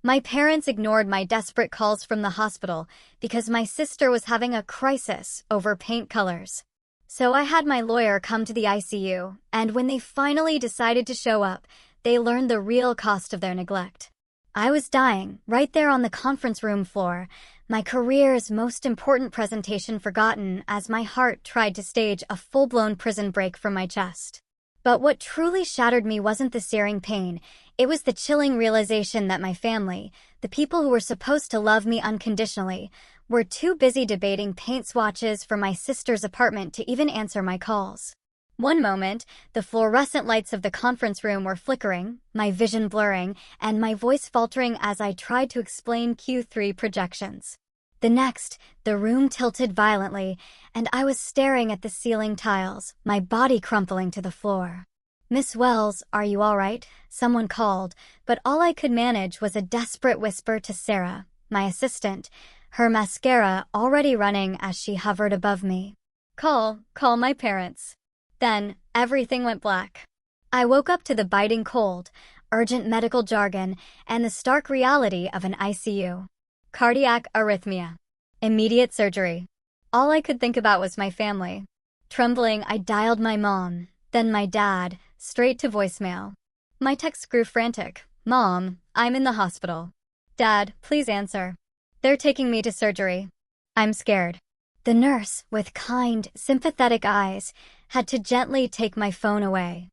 My parents ignored my desperate calls from the hospital because my sister was having a crisis over paint colors. So I had my lawyer come to the ICU, and when they finally decided to show up, they learned the real cost of their neglect. I was dying, right there on the conference room floor, my career's most important presentation forgotten as my heart tried to stage a full-blown prison break from my chest. But what truly shattered me wasn't the searing pain, it was the chilling realization that my family, the people who were supposed to love me unconditionally, were too busy debating paint swatches for my sister's apartment to even answer my calls. One moment, the fluorescent lights of the conference room were flickering, my vision blurring, and my voice faltering as I tried to explain Q3 projections. The next, the room tilted violently, and I was staring at the ceiling tiles, my body crumpling to the floor. "Miss Wells, are you all right?" someone called, but all I could manage was a desperate whisper to Sarah, my assistant, her mascara already running as she hovered above me. Call my parents." Then, everything went black. I woke up to the biting cold, urgent medical jargon, and the stark reality of an ICU. Cardiac arrhythmia. Immediate surgery. All I could think about was my family. Trembling, I dialed my mom, then my dad, straight to voicemail. My text grew frantic. "Mom, I'm in the hospital." "Dad, please answer. They're taking me to surgery. I'm scared." The nurse, with kind, sympathetic eyes, had to gently take my phone away.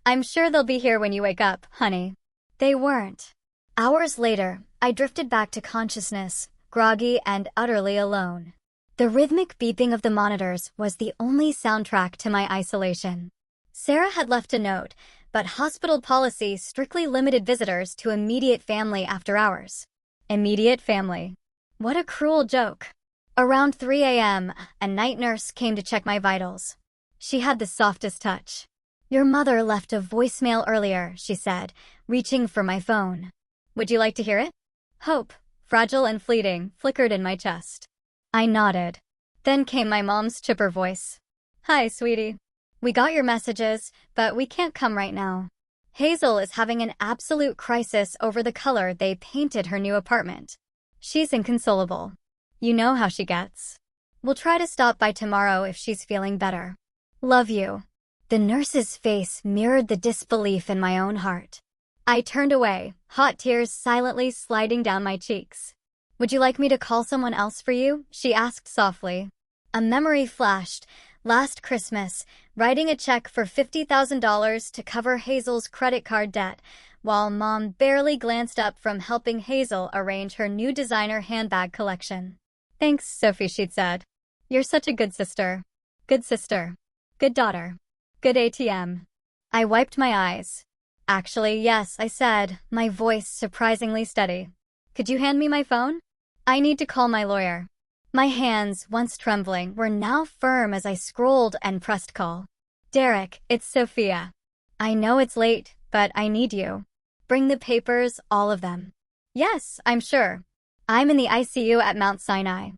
"I'm sure they'll be here when you wake up, honey." They weren't. Hours later, I drifted back to consciousness, groggy and utterly alone. The rhythmic beeping of the monitors was the only soundtrack to my isolation. Sarah had left a note, but hospital policy strictly limited visitors to immediate family after hours. Immediate family. What a cruel joke. Around 3 a.m., a night nurse came to check my vitals. She had the softest touch. "Your mother left a voicemail earlier," she said, reaching for my phone. "Would you like to hear it?" Hope, fragile and fleeting, flickered in my chest. I nodded. Then came my mom's chipper voice. "Hi, sweetie. We got your messages, but we can't come right now. Hazel is having an absolute crisis over the color they painted her new apartment. She's inconsolable. You know how she gets. We'll try to stop by tomorrow if she's feeling better. Love you." The nurse's face mirrored the disbelief in my own heart. I turned away, hot tears silently sliding down my cheeks. "Would you like me to call someone else for you?" she asked softly. A memory flashed. Last Christmas, writing a check for $50,000 to cover Hazel's credit card debt, while Mom barely glanced up from helping Hazel arrange her new designer handbag collection. "Thanks, Sophie," she'd said. "You're such a good sister. Good sister. Good daughter. Good ATM." I wiped my eyes. "Actually, yes," I said, my voice surprisingly steady. "Could you hand me my phone? I need to call my lawyer." My hands, once trembling, were now firm as I scrolled and pressed call. "Derek, it's Sophia. I know it's late, but I need you. Bring the papers, all of them." "Yes, I'm sure. I'm in the ICU at Mount Sinai."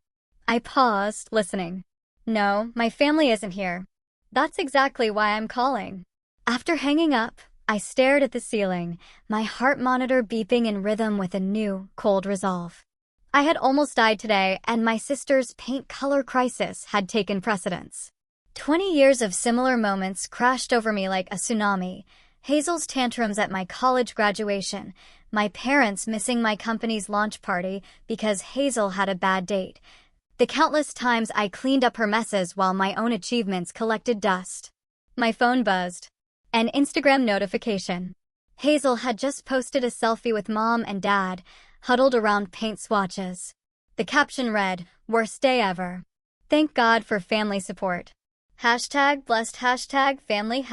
I paused, listening. "No, my family isn't here. That's exactly why I'm calling." After hanging up, I stared at the ceiling, my heart monitor beeping in rhythm with a new, cold resolve. I had almost died today, and my sister's paint color crisis had taken precedence. 20 years of similar moments crashed over me like a tsunami. Hazel's tantrums at my college graduation, my parents missing my company's launch party because Hazel had a bad date, the countless times I cleaned up her messes while my own achievements collected dust. My phone buzzed. An Instagram notification. Hazel had just posted a selfie with Mom and Dad, huddled around paint swatches. The caption read, "Worst day ever. Thank God for family support. #blessed #family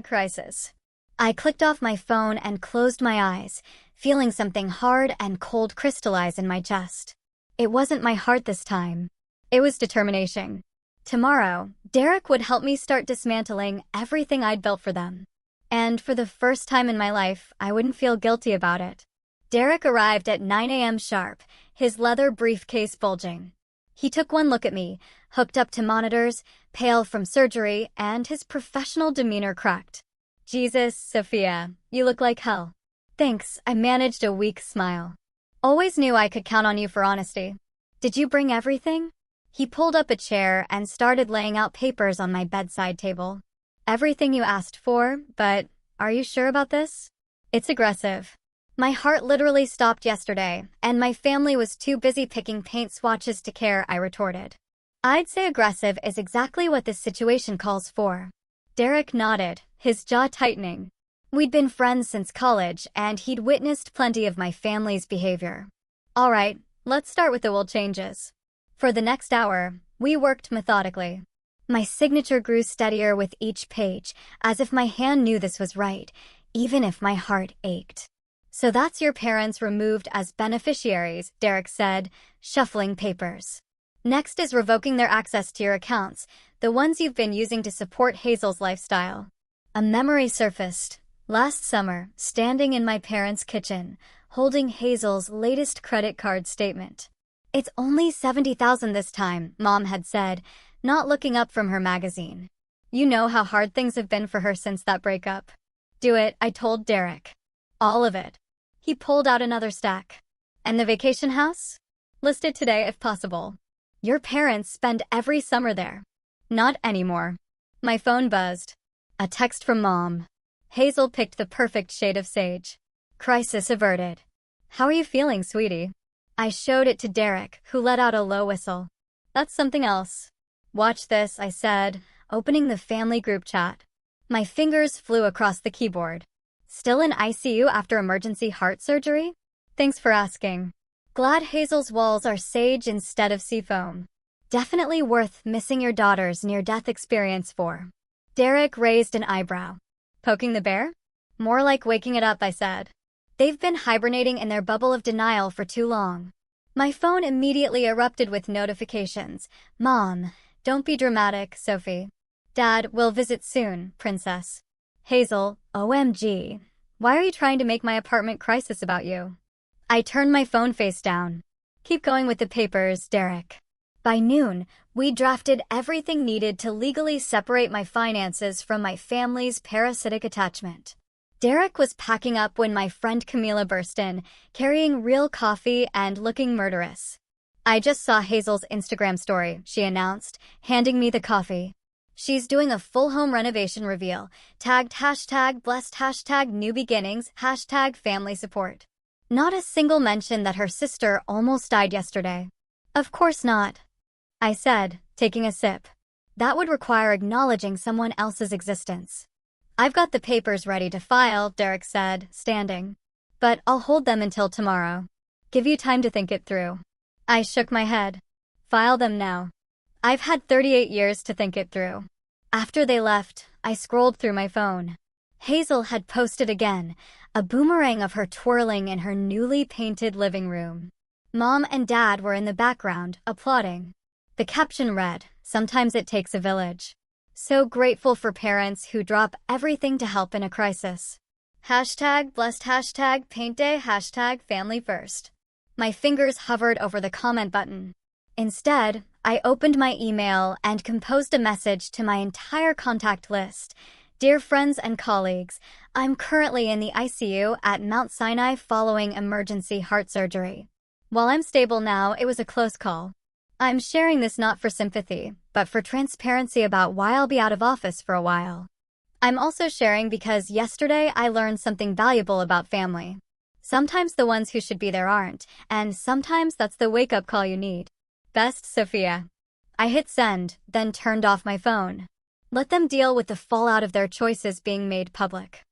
#crisis." I clicked off my phone and closed my eyes, feeling something hard and cold crystallize in my chest. It wasn't my heart this time. It was determination. Tomorrow, Derek would help me start dismantling everything I'd built for them. And for the first time in my life, I wouldn't feel guilty about it. Derek arrived at 9 a.m. sharp, his leather briefcase bulging. He took one look at me, hooked up to monitors, pale from surgery, and his professional demeanor cracked. "Jesus, Sophia, you look like hell." "Thanks," I managed a weak smile. Always knew I could count on you for honesty. Did you bring everything? He pulled up a chair and started laying out papers on my bedside table. Everything you asked for, but are you sure about this? It's aggressive. My heart literally stopped yesterday, and my family was too busy picking paint swatches to care, I retorted. I'd say aggressive is exactly what this situation calls for. Derek nodded, his jaw tightening. We'd been friends since college, and he'd witnessed plenty of my family's behavior. All right, let's start with the will changes. For the next hour, we worked methodically. My signature grew steadier with each page, as if my hand knew this was right, even if my heart ached. So that's your parents removed as beneficiaries, Derek said, shuffling papers. Next is revoking their access to your accounts, the ones you've been using to support Hazel's lifestyle. A memory surfaced. Last summer, standing in my parents' kitchen, holding Hazel's latest credit card statement. It's only $70,000 this time, Mom had said, not looking up from her magazine. You know how hard things have been for her since that breakup. Do it, I told Derek. All of it. He pulled out another stack. And the vacation house? Listed today if possible. Your parents spend every summer there. Not anymore. My phone buzzed. A text from Mom. Hazel picked the perfect shade of sage. Crisis averted. How are you feeling, sweetie? I showed it to Derek, who let out a low whistle. That's something else. Watch this, I said, opening the family group chat. My fingers flew across the keyboard. Still in ICU after emergency heart surgery? Thanks for asking. Glad Hazel's walls are sage instead of seafoam. Definitely worth missing your daughter's near-death experience for. Derek raised an eyebrow. Poking the bear? More like waking it up, I said. They've been hibernating in their bubble of denial for too long. My phone immediately erupted with notifications. Mom, don't be dramatic, Sophie. Dad, we'll visit soon, princess. Hazel, OMG. Why are you trying to make my apartment crisis about you? I turned my phone face down. Keep going with the papers, Derek. By noon, we drafted everything needed to legally separate my finances from my family's parasitic attachment. Derek was packing up when my friend Camila burst in, carrying real coffee and looking murderous. I just saw Hazel's Instagram story, she announced, handing me the coffee. She's doing a full home renovation reveal, tagged #blessed #new beginnings, #family support. Not a single mention that her sister almost died yesterday. Of course not, I said, taking a sip. That would require acknowledging someone else's existence. I've got the papers ready to file, Derek said, standing. But I'll hold them until tomorrow. Give you time to think it through. I shook my head. File them now. I've had 38 years to think it through. After they left, I scrolled through my phone. Hazel had posted again, a boomerang of her twirling in her newly painted living room. Mom and Dad were in the background, applauding. The caption read, "Sometimes it takes a village." So grateful for parents who drop everything to help in a crisis. #blessed paint day #family first. My fingers hovered over the comment button. Instead, I opened my email and composed a message to my entire contact list. Dear friends and colleagues, I'm currently in the ICU at Mount Sinai following emergency heart surgery. While I'm stable now, it was a close call. I'm sharing this not for sympathy, but for transparency about why I'll be out of office for a while. I'm also sharing because yesterday I learned something valuable about family. Sometimes the ones who should be there aren't, and sometimes that's the wake-up call you need. Best, Sophia. I hit send, then turned off my phone. Let them deal with the fallout of their choices being made public.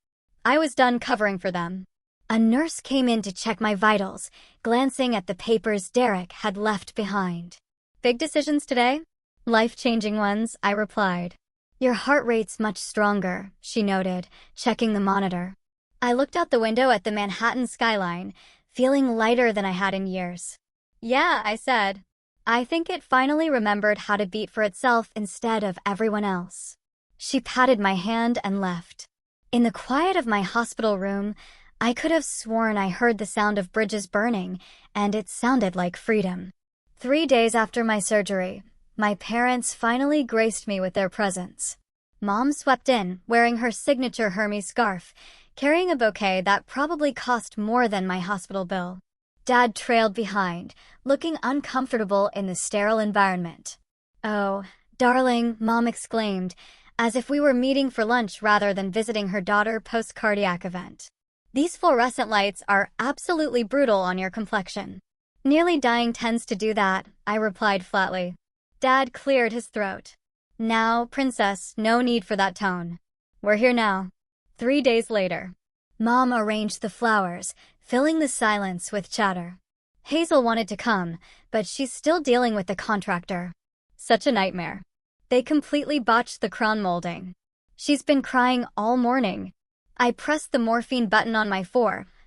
I was done covering for them. A nurse came in to check my vitals, glancing at the papers Derek had left behind. Big decisions today? Life-changing ones, I replied. Your heart rate's much stronger, she noted, checking the monitor. I looked out the window at the Manhattan skyline, feeling lighter than I had in years. Yeah, I said. I think it finally remembered how to beat for itself instead of everyone else. She patted my hand and left. In the quiet of my hospital room, I could have sworn I heard the sound of bridges burning, and it sounded like freedom. 3 days after my surgery, my parents finally graced me with their presence. Mom swept in, wearing her signature Hermes scarf, carrying a bouquet that probably cost more than my hospital bill. Dad trailed behind, looking uncomfortable in the sterile environment. "Oh, darling," Mom exclaimed, as if we were meeting for lunch rather than visiting her daughter post-cardiac event. "These fluorescent lights are absolutely brutal on your complexion." "Nearly dying tends to do that," I replied flatly. Dad cleared his throat. "Now, princess, no need for that tone. We're here now." 3 days later. Mom arranged the flowers, filling the silence with chatter. Hazel wanted to come, but she's still dealing with the contractor. Such a nightmare. They completely botched the crown molding. She's been crying all morning. I pressed the morphine button on my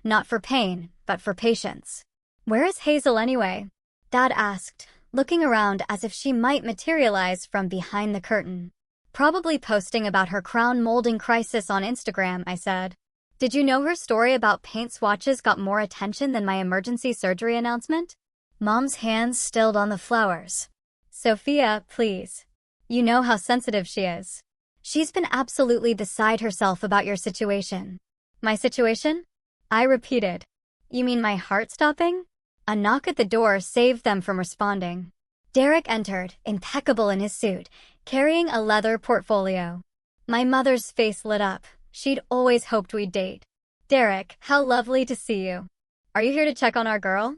not for pain, but for patience. "Where is Hazel anyway?" Dad asked, looking around as if she might materialize from behind the curtain. "Probably posting about her crown molding crisis on Instagram," I said. "Did you know her story about paint swatches got more attention than my emergency surgery announcement?" Mom's hands stilled on the flowers. "Sophia, please. You know how sensitive she is. She's been absolutely beside herself about your situation." "My situation?" I repeated. "You mean my heart stopping?" A knock at the door saved them from responding. Derek entered, impeccable in his suit, carrying a leather portfolio. My mother's face lit up. She'd always hoped we'd date. "Derek, how lovely to see you. Are you here to check on our girl?"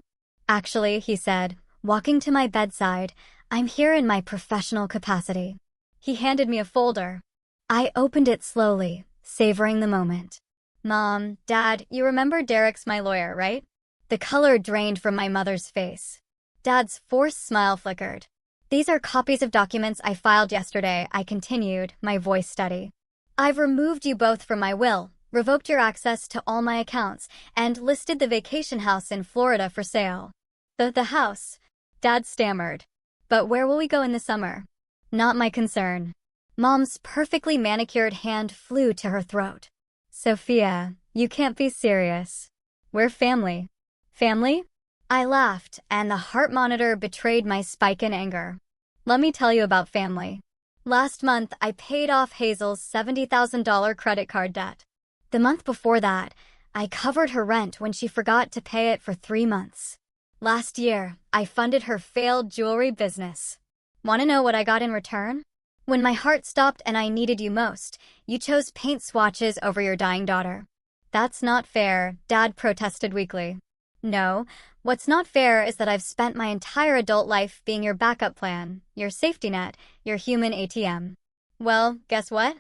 "Actually," he said, walking to my bedside, "I'm here in my professional capacity." He handed me a folder. I opened it slowly, savoring the moment. "Mom, Dad, you remember Derek's my lawyer, right?" The color drained from my mother's face. Dad's forced smile flickered. "These are copies of documents I filed yesterday," I continued, my voice steady. "I've removed you both from my will, revoked your access to all my accounts, and listed the vacation house in Florida for sale." The house," Dad stammered. "But where will we go in the summer?" "Not my concern." Mom's perfectly manicured hand flew to her throat. "Sophia, you can't be serious. We're family." "Family?" I laughed, and the heart monitor betrayed my spike in anger. "Let me tell you about family. Last month, I paid off Hazel's $70,000 credit card debt. The month before that, I covered her rent when she forgot to pay it for 3 months. Last year, I funded her failed jewelry business. Want to know what I got in return? When my heart stopped and I needed you most, you chose paint swatches over your dying daughter." "That's not fair," Dad protested weakly. "No, what's not fair is that I've spent my entire adult life being your backup plan, your safety net, your human ATM. Well, guess what?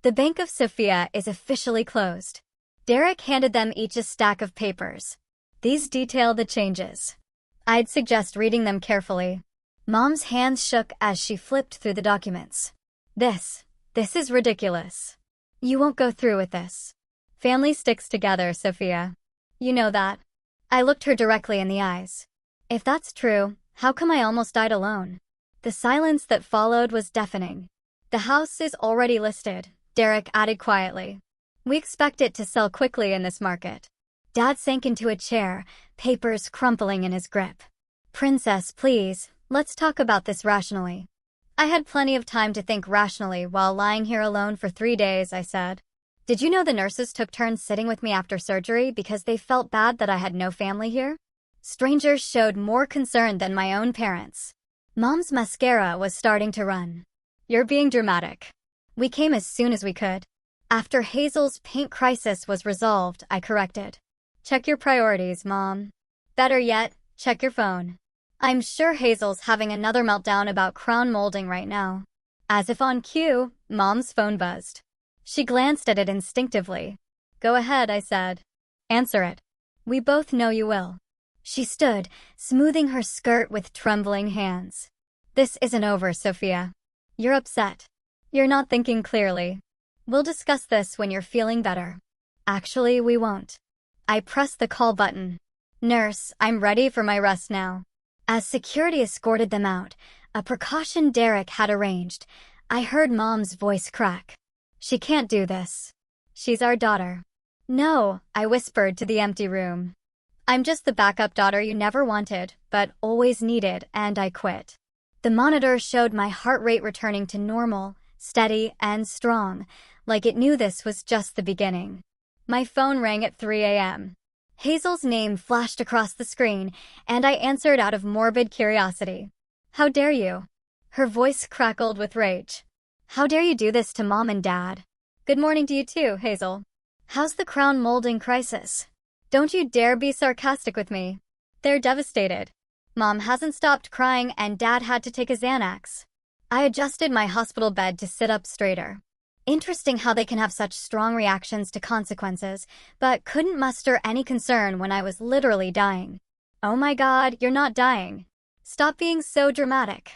The Bank of Sophia is officially closed." Derek handed them each a stack of papers. "These detail the changes. I'd suggest reading them carefully." Mom's hands shook as she flipped through the documents. This is ridiculous. You won't go through with this. Family sticks together, Sophia. You know that." I looked her directly in the eyes. "If that's true, how come I almost died alone?" The silence that followed was deafening. "The house is already listed," Derek added quietly. "We expect it to sell quickly in this market." Dad sank into a chair, papers crumpling in his grip. "Princess, please, let's talk about this rationally." I had plenty of time to think rationally while lying here alone for 3 days, I said. "Did you know the nurses took turns sitting with me after surgery because they felt bad that I had no family here? Strangers showed more concern than my own parents." Mom's mascara was starting to run. "You're being dramatic. We came as soon as we could." After Hazel's paint crisis was resolved, I corrected. "Check your priorities, Mom. Better yet, check your phone. I'm sure Hazel's having another meltdown about crown molding right now." As if on cue, Mom's phone buzzed. She glanced at it instinctively. "Go ahead," I said. "Answer it. We both know you will." She stood, smoothing her skirt with trembling hands. "This isn't over, Sophia. You're upset. You're not thinking clearly. We'll discuss this when you're feeling better." "Actually, we won't." I pressed the call button. "Nurse, I'm ready for my rest now." As security escorted them out, a precaution Derek had arranged, I heard Mom's voice crack. "She can't do this. She's our daughter." "No," I whispered to the empty room. "I'm just the backup daughter you never wanted, but always needed, and I quit." The monitor showed my heart rate returning to normal, steady, and strong, like it knew this was just the beginning. My phone rang at 3 a.m. Hazel's name flashed across the screen, and I answered out of morbid curiosity. How dare you? Her voice crackled with rage. How dare you do this to Mom and Dad? Good morning to you too, Hazel. How's the crown molding crisis? Don't you dare be sarcastic with me. They're devastated. Mom hasn't stopped crying and Dad had to take a Xanax. I adjusted my hospital bed to sit up straighter. Interesting how they can have such strong reactions to consequences, but couldn't muster any concern when I was literally dying. Oh my God, you're not dying. Stop being so dramatic.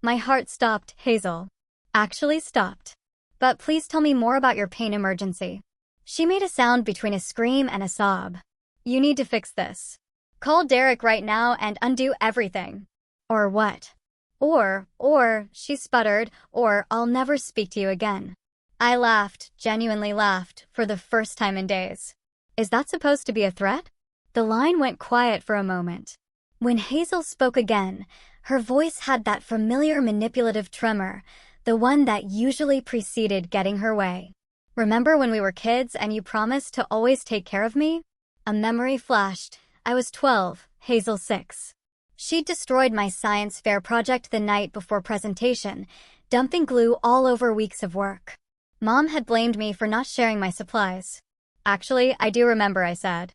My heart stopped, Hazel. Actually stopped. But please tell me more about your pain emergency. She made a sound between a scream and a sob. You need to fix this. Call Derek right now and undo everything. Or what? Or, she sputtered, or I'll never speak to you again. I laughed, genuinely laughed, for the first time in days. Is that supposed to be a threat? The line went quiet for a moment. When Hazel spoke again, her voice had that familiar manipulative tremor, the one that usually preceded getting her way. Remember when we were kids and you promised to always take care of me? A memory flashed. I was 12, Hazel 6. She'd destroyed my science fair project the night before presentation, dumping glue all over weeks of work. Mom had blamed me for not sharing my supplies. Actually, I do remember, I said.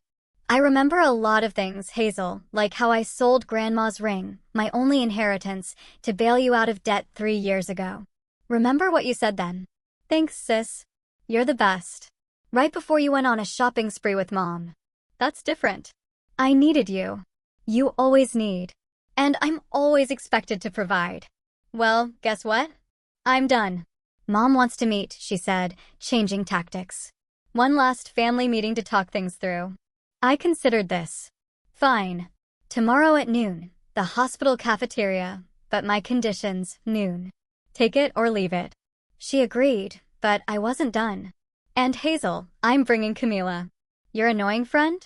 I remember a lot of things, Hazel, like how I sold Grandma's ring, my only inheritance, to bail you out of debt 3 years ago. Remember what you said then? Thanks, sis. You're the best. Right before you went on a shopping spree with Mom. That's different. I needed you. You always need. And I'm always expected to provide. Well, guess what? I'm done. Mom wants to meet, she said, changing tactics. One last family meeting to talk things through. I considered this. Fine. Tomorrow at noon, the hospital cafeteria, but my conditions, noon. Take it or leave it. She agreed, but I wasn't done. And Hazel, I'm bringing Camila. Your annoying friend?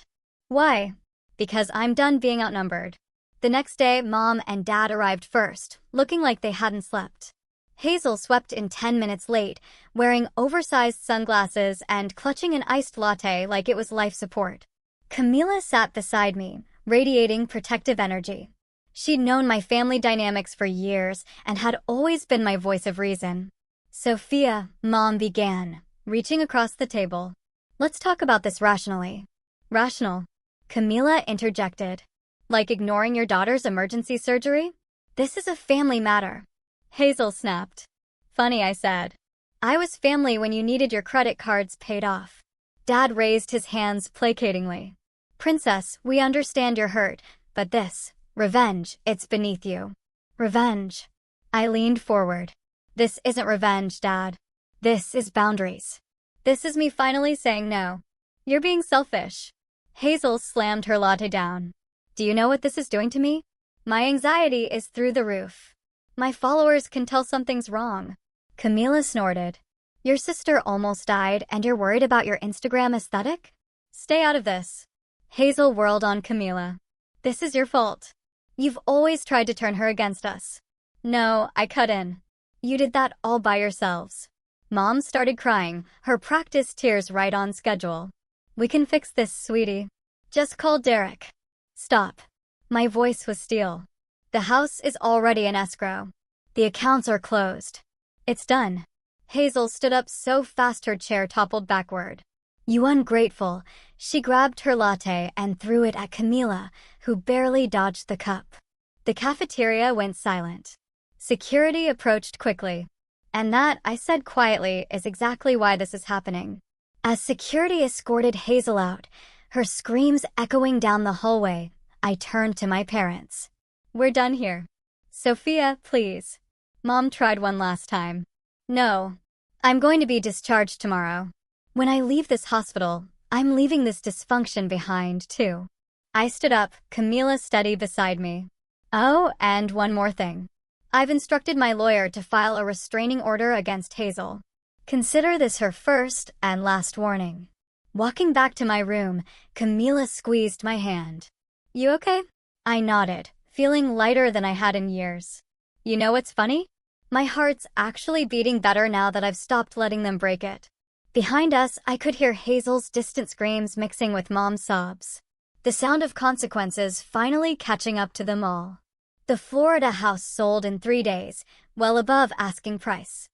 Why? Because I'm done being outnumbered. The next day, Mom and Dad arrived first, looking like they hadn't slept. Hazel swept in 10 minutes late, wearing oversized sunglasses and clutching an iced latte like it was life support. Camila sat beside me, radiating protective energy. She'd known my family dynamics for years and had always been my voice of reason. Sophia, Mom began, reaching across the table. Let's talk about this rationally. Rational. Camila interjected. Like ignoring your daughter's emergency surgery? This is a family matter. Hazel snapped. Funny, I said. I was family when you needed your credit cards paid off. Dad raised his hands placatingly. Princess, we understand you're hurt, but this, revenge, it's beneath you. Revenge. I leaned forward. This isn't revenge, Dad. This is boundaries. This is me finally saying no. You're being selfish. Hazel slammed her latte down. Do you know what this is doing to me? My anxiety is through the roof. My followers can tell something's wrong. Camila snorted. Your sister almost died and you're worried about your Instagram aesthetic? Stay out of this. Hazel whirled on Camila. This is your fault. You've always tried to turn her against us. No, I cut in. You did that all by yourselves. Mom started crying, her practice tears right on schedule. We can fix this, sweetie. Just call Derek. Stop. My voice was steel. The house is already in escrow. The accounts are closed. It's done. Hazel stood up so fast her chair toppled backward. You ungrateful. She grabbed her latte and threw it at Camila, who barely dodged the cup. The cafeteria went silent. Security approached quickly. And that, I said quietly, is exactly why this is happening. As security escorted Hazel out, her screams echoing down the hallway, I turned to my parents. We're done here. Sophia, please. Mom tried one last time. No. I'm going to be discharged tomorrow. When I leave this hospital, I'm leaving this dysfunction behind, too. I stood up, Camila steady beside me. Oh, and one more thing. I've instructed my lawyer to file a restraining order against Hazel. Consider this her first and last warning. Walking back to my room, Camila squeezed my hand. You okay? I nodded, feeling lighter than I had in years. You know what's funny? My heart's actually beating better now that I've stopped letting them break it. Behind us, I could hear Hazel's distant screams mixing with Mom's sobs. The sound of consequences finally catching up to them all. The Florida house sold in 3 days, well above asking price.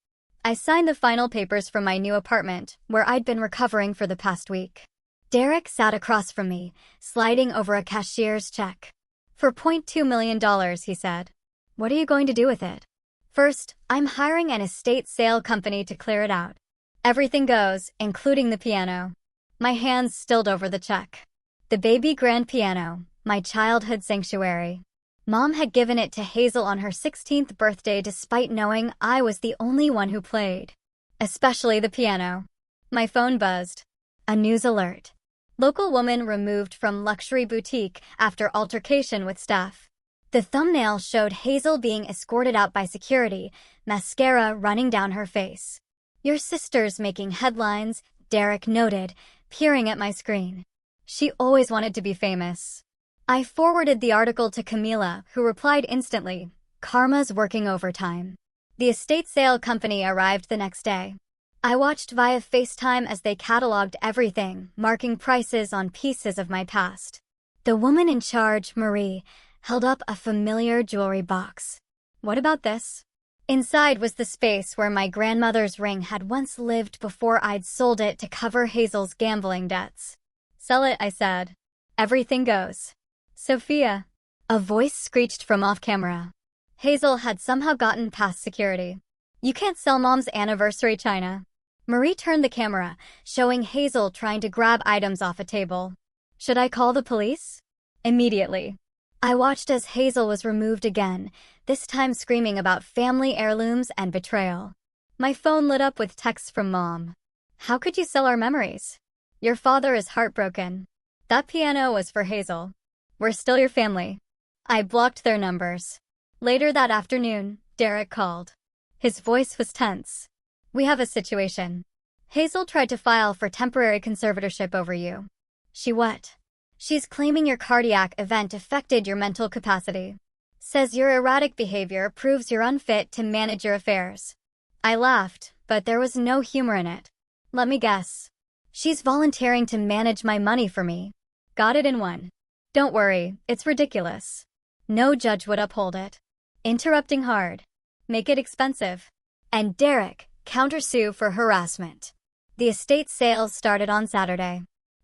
I signed the final papers for my new apartment, where I'd been recovering for the past week. Derek sat across from me, sliding over a cashier's check. For $0.2 million, he said. What are you going to do with it? First, I'm hiring an estate sale company to clear it out. Everything goes, including the piano. My hands stilled over the check. The baby grand piano, my childhood sanctuary. Mom had given it to Hazel on her 16th birthday despite knowing I was the only one who played. Especially the piano. My phone buzzed. A news alert. Local woman removed from luxury boutique after altercation with staff. The thumbnail showed Hazel being escorted out by security, mascara running down her face. Your sister's making headlines, Derek noted, peering at my screen. She always wanted to be famous. I forwarded the article to Camila, who replied instantly, Karma's working overtime. The estate sale company arrived the next day. I watched via FaceTime as they cataloged everything, marking prices on pieces of my past. The woman in charge, Marie, held up a familiar jewelry box. What about this? Inside was the space where my grandmother's ring had once lived before I'd sold it to cover Hazel's gambling debts. Sell it, I said. Everything goes. Sophia. A voice screeched from off-camera. Hazel had somehow gotten past security. You can't sell Mom's anniversary china. Marie turned the camera, showing Hazel trying to grab items off a table. Should I call the police? Immediately. I watched as Hazel was removed again, this time screaming about family heirlooms and betrayal. My phone lit up with texts from Mom. How could you sell our memories? Your father is heartbroken. That piano was for Hazel. We're still your family. I blocked their numbers. Later that afternoon, Derek called. His voice was tense. We have a situation. Hazel tried to file for temporary conservatorship over you. She what? She's claiming your cardiac event affected your mental capacity. Says your erratic behavior proves you're unfit to manage your affairs. I laughed, but there was no humor in it. Let me guess. She's volunteering to manage my money for me. Got it in one. Don't worry, it's ridiculous. No judge would uphold it. Interrupting hard. Make it expensive. And Derek, countersue for harassment. The estate sales started on Saturday.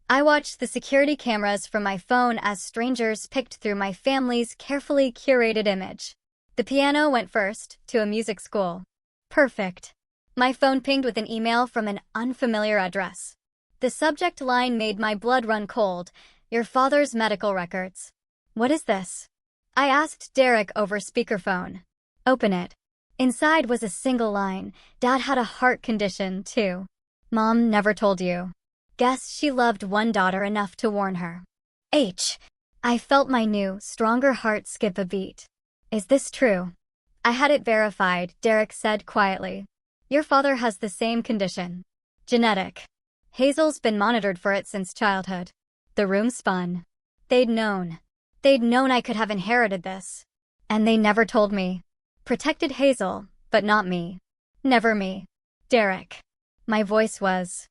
I watched the security cameras from my phone as strangers picked through my family's carefully curated image. The piano went first, to a music school. Perfect. My phone pinged with an email from an unfamiliar address. The subject line made my blood run cold. Your father's medical records. What is this? I asked Derek over speakerphone. Open it. Inside was a single line. Dad had a heart condition, too. Mom never told you. Guess she loved one daughter enough to warn her. I felt my new, stronger heart skip a beat. Is this true? I had it verified, Derek said quietly. Your father has the same condition. Genetic. Hazel's been monitored for it since childhood. The room spun. They'd known. They'd known I could have inherited this. And they never told me. Protected Hazel, but not me. Never me. Derek. My voice was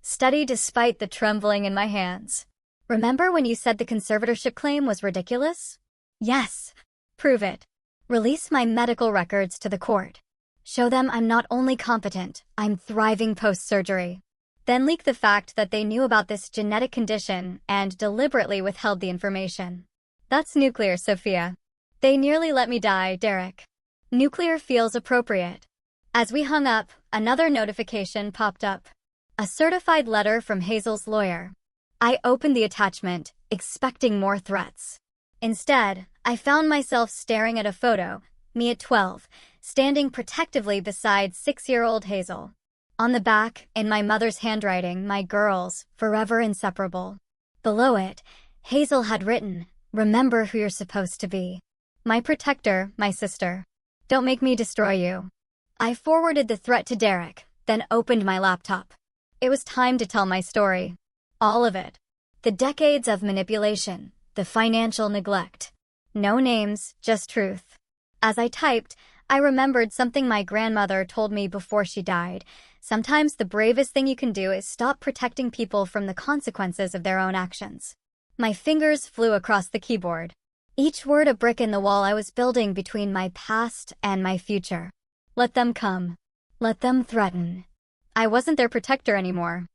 steady despite the trembling in my hands. Remember when you said the conservatorship claim was ridiculous? Yes. Prove it. Release my medical records to the court. Show them I'm not only competent, I'm thriving post-surgery. Then leak the fact that they knew about this genetic condition and deliberately withheld the information. That's nuclear, Sophia. They nearly let me die, Derek. Nuclear feels appropriate. As we hung up, another notification popped up. A certified letter from Hazel's lawyer. I opened the attachment, expecting more threats. Instead, I found myself staring at a photo, me at 12, standing protectively beside 6-year-old Hazel. On the back, in my mother's handwriting, my girls, forever inseparable. Below it, Hazel had written, remember who you're supposed to be. My protector, my sister. Don't make me destroy you. I forwarded the threat to Derek, then opened my laptop. It was time to tell my story. All of it. The decades of manipulation, the financial neglect. No names, just truth. As I typed, I remembered something my grandmother told me before she died. Sometimes the bravest thing you can do is stop protecting people from the consequences of their own actions. My fingers flew across the keyboard. Each word a brick in the wall I was building between my past and my future. Let them come. Let them threaten. I wasn't their protector anymore.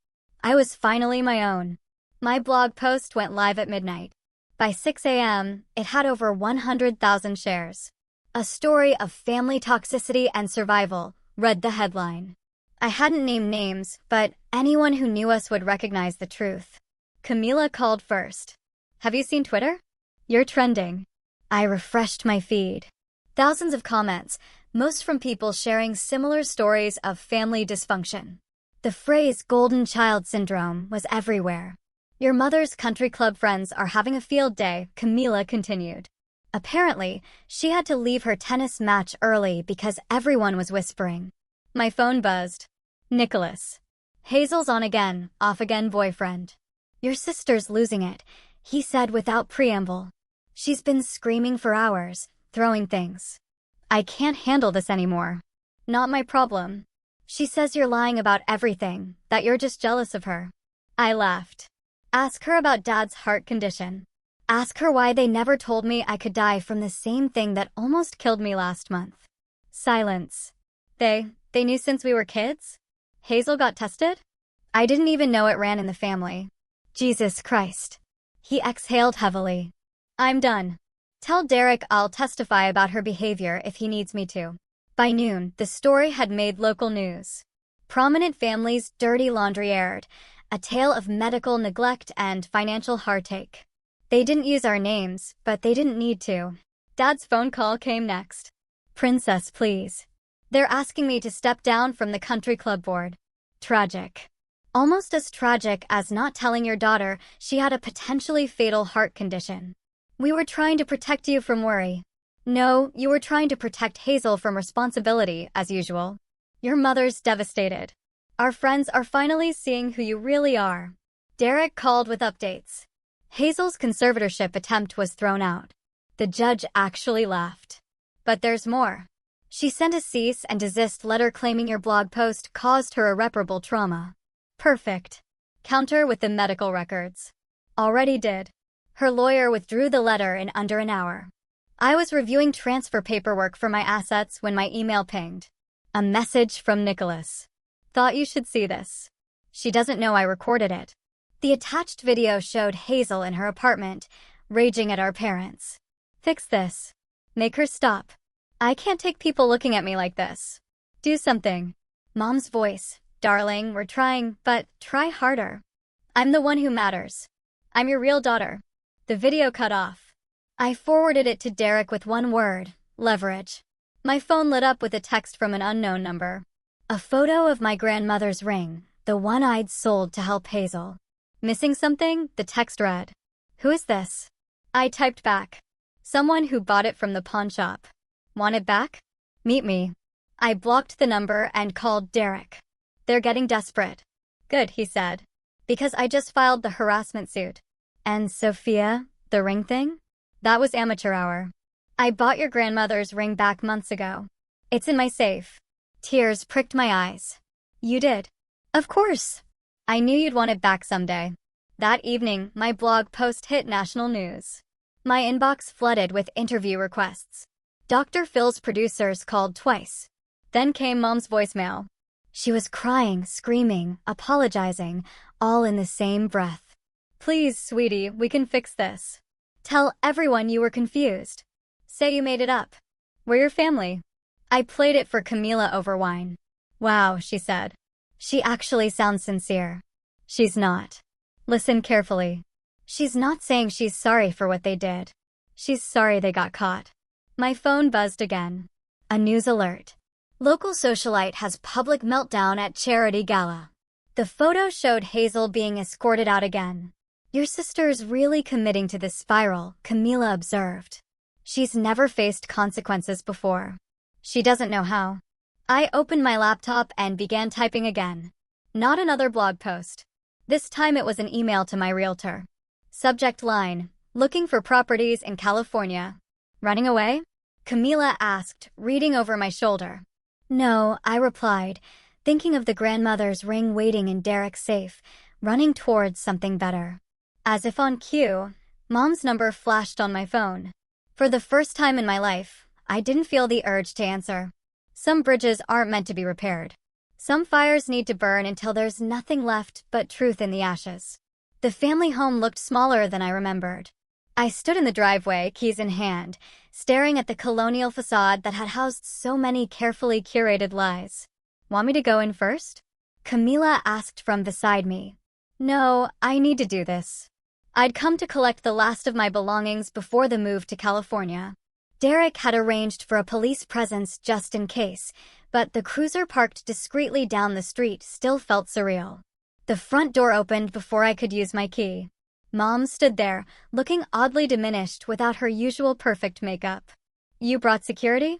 I was finally my own. My blog post went live at midnight. By 6 a.m., it had over 100,000 shares. A story of family toxicity and survival, read the headline. I hadn't named names, but anyone who knew us would recognize the truth. Camila called first. Have you seen Twitter? You're trending. I refreshed my feed. Thousands of comments, most from people sharing similar stories of family dysfunction. The phrase golden child syndrome was everywhere. Your mother's country club friends are having a field day, Camila continued. Apparently, she had to leave her tennis match early because everyone was whispering. My phone buzzed. Nicholas. Hazel's on again, off again boyfriend. Your sister's losing it, he said without preamble. She's been screaming for hours, throwing things. I can't handle this anymore. Not my problem. She says you're lying about everything, that you're just jealous of her. I laughed. Ask her about Dad's heart condition. Ask her why they never told me I could die from the same thing that almost killed me last month. Silence. They knew since we were kids? Hazel got tested? I didn't even know it ran in the family. Jesus Christ. He exhaled heavily. I'm done. Tell Derek I'll testify about her behavior if he needs me to. By noon, the story had made local news. Prominent families' dirty laundry aired, a tale of medical neglect and financial heartache. They didn't use our names, but they didn't need to. Dad's phone call came next. Princess, please. They're asking me to step down from the country club board. Tragic. Almost as tragic as not telling your daughter she had a potentially fatal heart condition. We were trying to protect you from worry. No, you were trying to protect Hazel from responsibility, as usual. Your mother's devastated. Our friends are finally seeing who you really are. Derek called with updates. Hazel's conservatorship attempt was thrown out. The judge actually laughed. But there's more. She sent a cease and desist letter claiming your blog post caused her irreparable trauma. Perfect. Counter with the medical records. Already did. Her lawyer withdrew the letter in under an hour. I was reviewing transfer paperwork for my assets when my email pinged. A message from Nicholas. Thought you should see this. She doesn't know I recorded it. The attached video showed Hazel in her apartment, raging at our parents. Fix this. Make her stop. I can't take people looking at me like this. Do something. Mom's voice. Darling, we're trying, but try harder. I'm the one who matters. I'm your real daughter. The video cut off. I forwarded it to Derek with one word, leverage. My phone lit up with a text from an unknown number. A photo of my grandmother's ring, the one I'd sold to help Hazel. Missing something? The text read. Who is this? I typed back. Someone who bought it from the pawn shop. Want it back? Meet me. I blocked the number and called Derek. They're getting desperate. Good, he said. Because I just filed the harassment suit. And Sophia, the ring thing? That was amateur hour. I bought your grandmother's ring back months ago. It's in my safe. Tears pricked my eyes. You did? Of course. I knew you'd want it back someday. That evening, my blog post hit national news. My inbox flooded with interview requests. Dr. Phil's producers called twice. Then came Mom's voicemail. She was crying, screaming, apologizing, all in the same breath. Please, sweetie, we can fix this. Tell everyone you were confused. Say you made it up. We're your family. I played it for Camila over wine. Wow, she said. She actually sounds sincere. She's not. Listen carefully. She's not saying she's sorry for what they did. She's sorry they got caught. My phone buzzed again. A news alert. Local socialite has public meltdown at charity gala. The photo showed Hazel being escorted out again. Your sister's really committing to this spiral, Camila observed. She's never faced consequences before. She doesn't know how. I opened my laptop and began typing again. Not another blog post. This time it was an email to my realtor. Subject line, looking for properties in California. Running away? Camila asked, reading over my shoulder. No, I replied, thinking of the grandmother's ring waiting in Derek's safe, running towards something better. As if on cue, Mom's number flashed on my phone. For the first time in my life, I didn't feel the urge to answer. Some bridges aren't meant to be repaired. Some fires need to burn until there's nothing left but truth in the ashes. The family home looked smaller than I remembered. I stood in the driveway, keys in hand, staring at the colonial facade that had housed so many carefully curated lies. Want me to go in first? Camila asked from beside me. No, I need to do this. I'd come to collect the last of my belongings before the move to California. Derek had arranged for a police presence just in case, but the cruiser parked discreetly down the street still felt surreal. The front door opened before I could use my key. Mom stood there, looking oddly diminished without her usual perfect makeup. You brought security?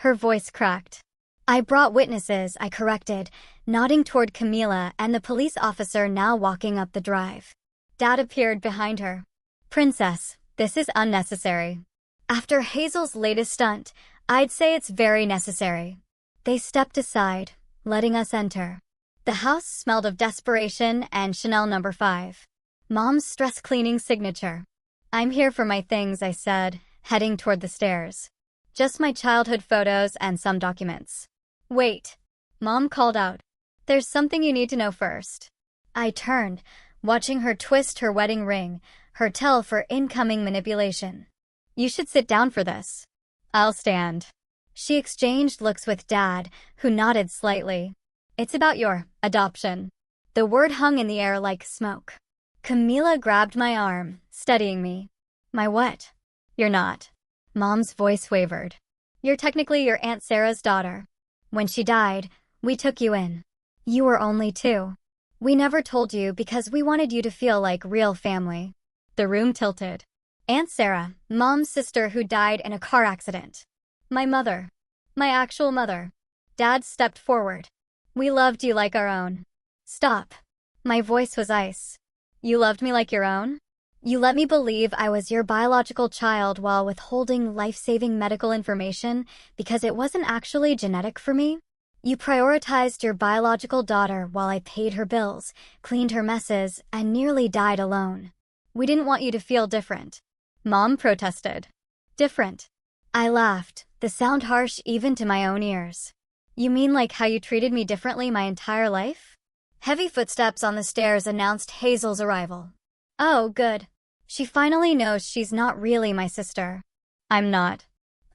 Her voice cracked. I brought witnesses, I corrected, nodding toward Camila and the police officer now walking up the drive. Dad appeared behind her. Princess, this is unnecessary. After Hazel's latest stunt, I'd say it's very necessary. They stepped aside, letting us enter. The house smelled of desperation and Chanel No. 5. Mom's stress-cleaning signature. I'm here for my things, I said, heading toward the stairs. Just my childhood photos and some documents. Wait, Mom called out. There's something you need to know first. I turned, watching her twist her wedding ring, her tell for incoming manipulation. You should sit down for this. I'll stand. She exchanged looks with Dad, who nodded slightly. It's about your adoption. The word hung in the air like smoke. Camila grabbed my arm, steadying me. My what? You're not. Mom's voice wavered. You're technically your Aunt Sarah's daughter. When she died, we took you in. You were only 2. We never told you because we wanted you to feel like real family. The room tilted. Aunt Sarah, Mom's sister who died in a car accident. My mother. My actual mother. Dad stepped forward. We loved you like our own. Stop. My voice was ice. You loved me like your own? You let me believe I was your biological child while withholding life-saving medical information because it wasn't actually genetic for me? You prioritized your biological daughter while I paid her bills, cleaned her messes, and nearly died alone. We didn't want you to feel different. Mom protested. Different. I laughed, the sound harsh even to my own ears. You mean like how you treated me differently my entire life? Heavy footsteps on the stairs announced Hazel's arrival. Oh, good. She finally knows she's not really my sister. I'm not.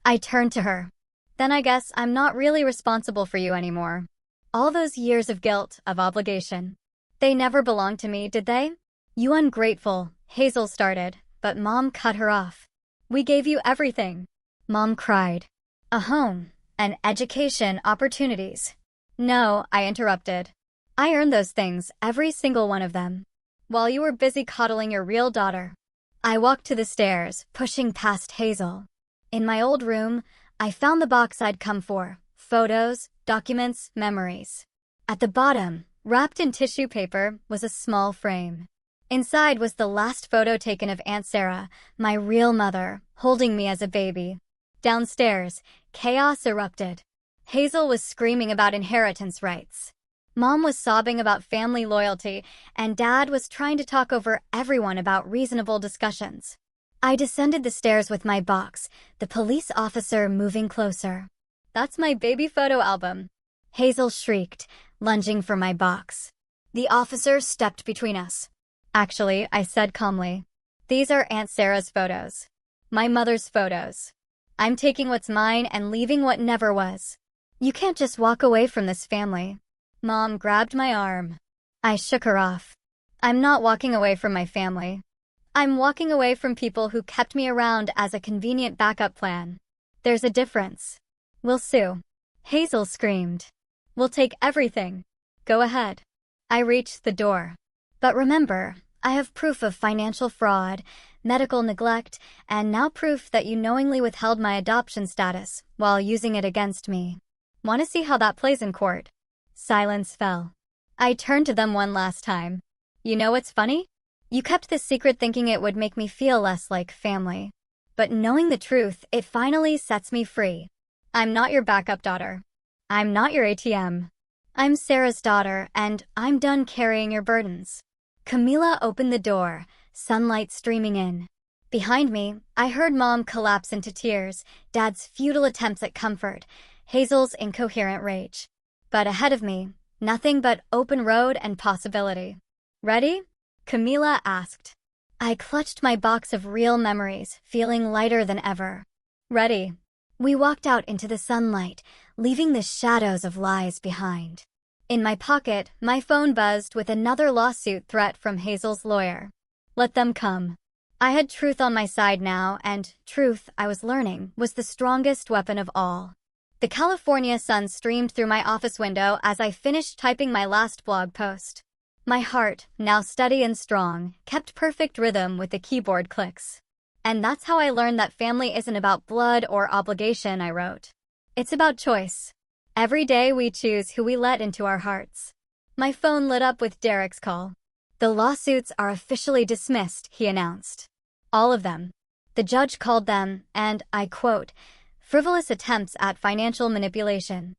I turned to her. Then I guess I'm not really responsible for you anymore. All those years of guilt, of obligation. They never belonged to me, did they? You ungrateful, Hazel started, but Mom cut her off. We gave you everything. Mom cried. A home, an education, opportunities. No, I interrupted. I earned those things, every single one of them. While you were busy coddling your real daughter. I walked to the stairs, pushing past Hazel. In my old room, I found the box I'd come for. Photos, documents, memories. At the bottom, wrapped in tissue paper, was a small frame. Inside was the last photo taken of Aunt Sarah, my real mother, holding me as a baby. Downstairs, chaos erupted. Hazel was screaming about inheritance rights. Mom was sobbing about family loyalty, and Dad was trying to talk over everyone about reasonable discussions. I descended the stairs with my box, the police officer moving closer. That's my baby photo album. Hazel shrieked, lunging for my box. The officer stepped between us. Actually, I said calmly, these are Aunt Sarah's photos. My mother's photos. I'm taking what's mine and leaving what never was. You can't just walk away from this family. Mom grabbed my arm. I shook her off. I'm not walking away from my family. I'm walking away from people who kept me around as a convenient backup plan. There's a difference. We'll sue. Hazel screamed. We'll take everything. Go ahead. I reached the door. But remember, I have proof of financial fraud, medical neglect, and now proof that you knowingly withheld my adoption status while using it against me. Want to see how that plays in court? Silence fell. I turned to them one last time. You know what's funny? You kept this secret thinking it would make me feel less like family. But knowing the truth, it finally sets me free. I'm not your backup daughter. I'm not your ATM. I'm Sarah's daughter, and I'm done carrying your burdens. Camila opened the door, sunlight streaming in. Behind me, I heard Mom collapse into tears, Dad's futile attempts at comfort, Hazel's incoherent rage. But ahead of me, nothing but open road and possibility. "Ready?" Camila asked. I clutched my box of real memories, feeling lighter than ever. "Ready." We walked out into the sunlight, leaving the shadows of lies behind. In my pocket, my phone buzzed with another lawsuit threat from Hazel's lawyer. Let them come. I had truth on my side now, and truth, I was learning, was the strongest weapon of all. The California sun streamed through my office window as I finished typing my last blog post. My heart, now steady and strong, kept perfect rhythm with the keyboard clicks. And that's how I learned that family isn't about blood or obligation, I wrote. It's about choice. Every day we choose who we let into our hearts. My phone lit up with Derek's call. "The lawsuits are officially dismissed," he announced. All of them. The judge called them, and I quote, "frivolous attempts at financial manipulation."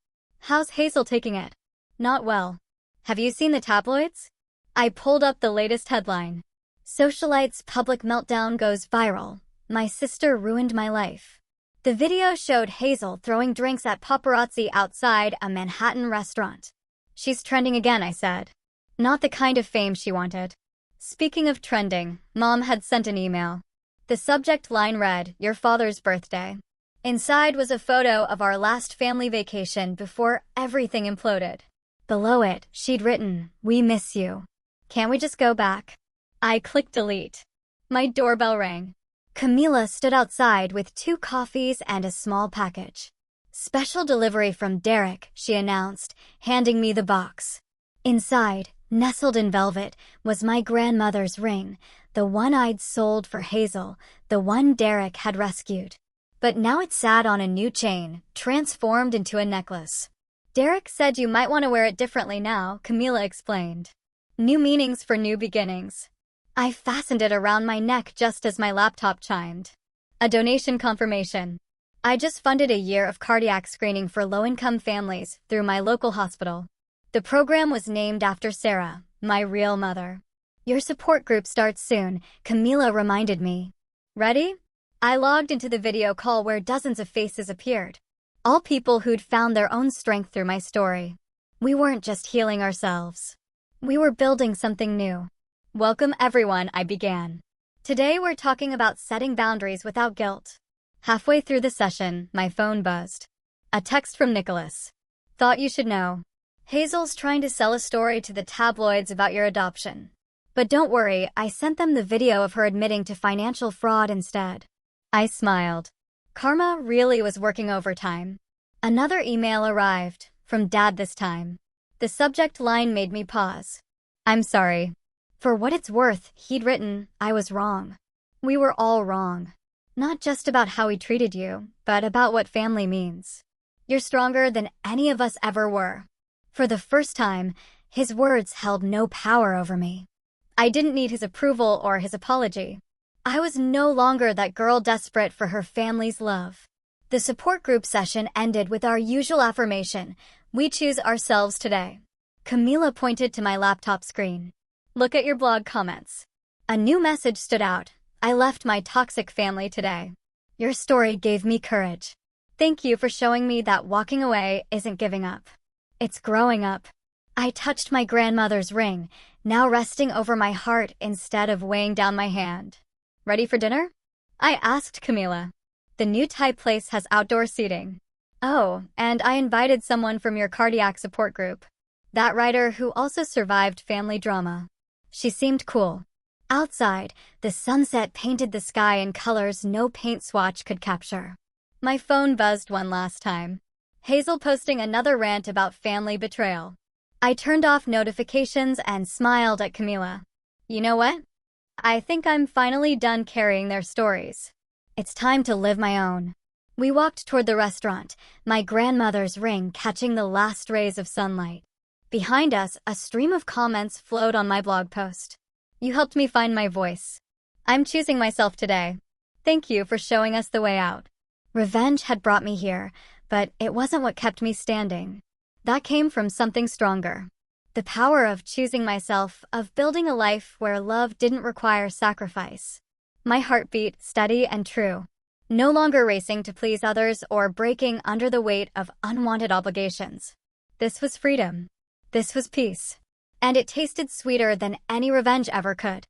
How's Hazel taking it? Not well. Have you seen the tabloids? I pulled up the latest headline. "Socialite's public meltdown goes viral. My sister ruined my life." The video showed Hazel throwing drinks at paparazzi outside a Manhattan restaurant. "She's trending again," I said. Not the kind of fame she wanted. Speaking of trending, Mom had sent an email. The subject line read, "Your father's birthday." Inside was a photo of our last family vacation before everything imploded. Below it, she'd written, "We miss you. Can't we just go back?" I clicked delete. My doorbell rang. Camila stood outside with 2 coffees and a small package. "Special delivery from Derek," she announced, handing me the box. Inside, nestled in velvet, was my grandmother's ring, the one I'd sold for Hazel, the one Derek had rescued. But now it sat on a new chain, transformed into a necklace. "Derek said you might want to wear it differently now," Camila explained. New meanings for new beginnings. I fastened it around my neck just as my laptop chimed. A donation confirmation. I just funded a year of cardiac screening for low-income families through my local hospital. The program was named after Sarah, my real mother. "Your support group starts soon," Camila reminded me. Ready? I logged into the video call where dozens of faces appeared. All people who'd found their own strength through my story. We weren't just healing ourselves. We were building something new. "Welcome everyone," I began. "Today we're talking about setting boundaries without guilt." Halfway through the session, my phone buzzed. A text from Nicholas. "Thought you should know. Hazel's trying to sell a story to the tabloids about your adoption. But don't worry, I sent them the video of her admitting to financial fraud instead." I smiled. Karma really was working overtime. Another email arrived, from Dad this time. The subject line made me pause. "I'm sorry." For what it's worth, he'd written, "I was wrong. We were all wrong. Not just about how he treated you, but about what family means. You're stronger than any of us ever were." For the first time, his words held no power over me. I didn't need his approval or his apology. I was no longer that girl desperate for her family's love. The support group session ended with our usual affirmation, "We choose ourselves today." Camila pointed to my laptop screen. "Look at your blog comments." A new message stood out. "I left my toxic family today. Your story gave me courage. Thank you for showing me that walking away isn't giving up. It's growing up." I touched my grandmother's ring, now resting over my heart instead of weighing down my hand. "Ready for dinner?" I asked Camila. "The new Thai place has outdoor seating." "Oh, and I invited someone from your cardiac support group. That writer who also survived family drama. She seemed cool." Outside, the sunset painted the sky in colors no paint swatch could capture. My phone buzzed one last time. Hazel posting another rant about family betrayal. I turned off notifications and smiled at Camila. "You know what? I think I'm finally done carrying their stories. It's time to live my own." We walked toward the restaurant, my grandmother's ring catching the last rays of sunlight. Behind us, a stream of comments flowed on my blog post. "You helped me find my voice. I'm choosing myself today. Thank you for showing us the way out." Revenge had brought me here, but it wasn't what kept me standing. That came from something stronger. The power of choosing myself, of building a life where love didn't require sacrifice. My heartbeat steady and true. No longer racing to please others or breaking under the weight of unwanted obligations. This was freedom. This was peace. And it tasted sweeter than any revenge ever could.